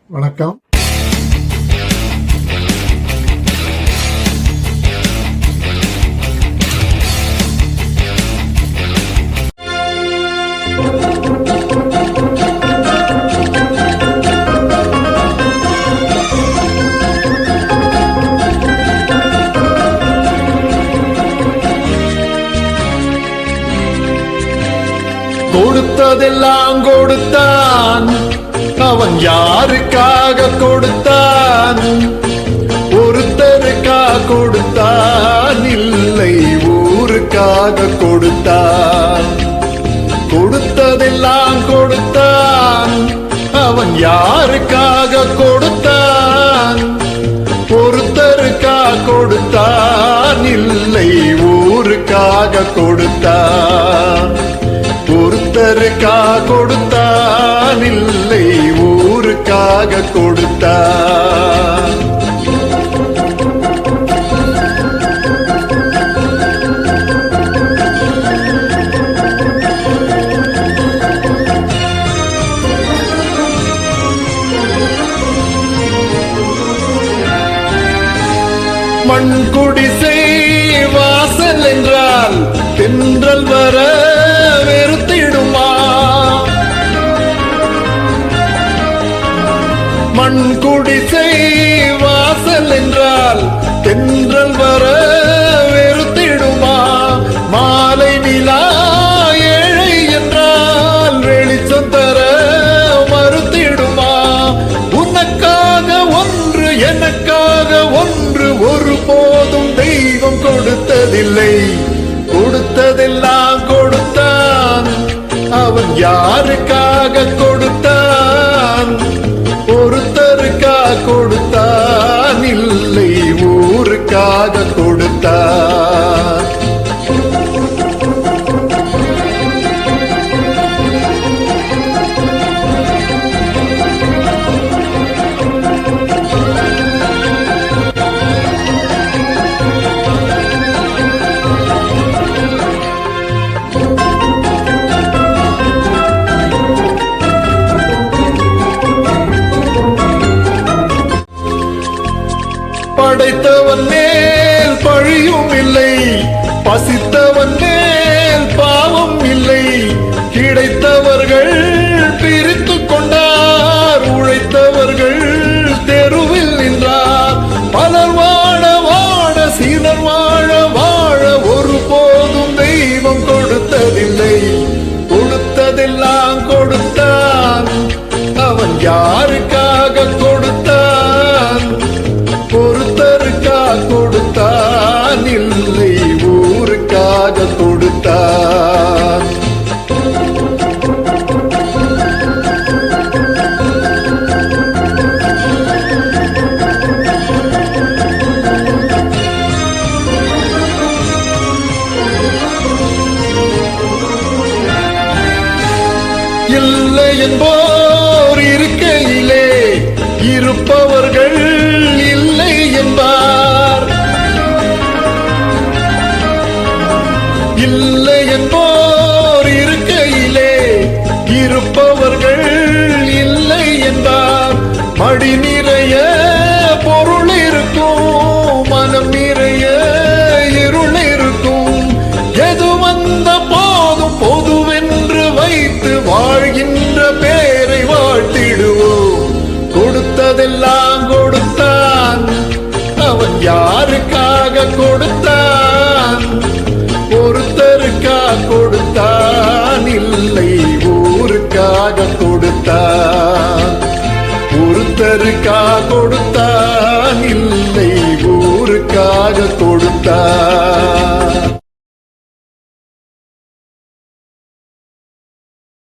வணக்கம். கொடுத்ததெல்லாம் கொடுத்தான், அவன் யாருக்காக கொடுத்தான்? ஒருத்தருக்காக கொடுத்தான், இல்லை ஊருக்காக கொடுத்தான். கொடுத்ததெல்லாம் கொடுத்தான், அவன் யாருக்காக கொடுத்தான்? ஒருத்தருக்காக கொடுத்தான், இல்லை ஊருக்காக கொடுத்தான். ஒருத்தருக்காக கொடுத்தான், இல்லை ஊருக்காக கொடுத்தான். மண் குடிசை வாசல் என்றால் தென்றல் வர வெறுத்திடுமா? மண் குடிசை வாசல் என்றால் தென்றல் வர வெறுத்திடுமா? மாலை நிலா ஏழை என்றால் வெளிச்சம் தர மறுத்திடுமா? உனக்காக ஒன்று எனக்காக ஒன்று ஒருபோதும் தெய்வம் கொடுத்ததில்லை. கொடுத்ததெல்லாம் கொடுத்தான், அவன் யாருக்காக கொடுத்தான்? ஒருத்தருக்காக கொடுத்தான், இல்லை ஊருக்காக கொடுத்தான். படைத்தவன் மேல் பழியும் இல்லை, பசித்தவன் மேல் பாவம் இல்லை. கிடைத்தவர்கள் பிரித்துக் கொண்டார், உழைத்தவர்கள் தெருவில் நின்றார். பலர் வாழ வாழ சிலர் வாழ வாழ ஒருபோதும் தெய்வம் கொடுத்ததில்லை. கொடுத்ததெல்லாம் கொடுத்தான், அவன் யாருக்காக கொடுத்தான்? ஒருத்தருக்காக கொடுத்தான், இல்லை ஊருக்காக கொடுத்தான். இல்லை என்போர் இருக்கையிலே இருப்பவர்கள் இல்லை என்பார். இல்லை என்போர் இருக்கையிலே இருப்பவர்கள் இல்லை என்பார். மடி நிறைய பொருள் இருக்கும், மனம் நிறைய இருள் இருக்கும். எது வந்த போதும் பொதுவென்று வைத்து வாழ்கின்ற பேரை வாழ்த்திடுவோம். கொடுத்ததெல்லாம் கொடுத்தான், அவன் யாருக்காக கொடுத்தான்? ஒருத்தருக்காக கொடுத்தான், இல்லை ஊருக்காக கொடுத்தான். ஒருத்தருக்காக கொடுத்தான், இல்லை ஊருக்காக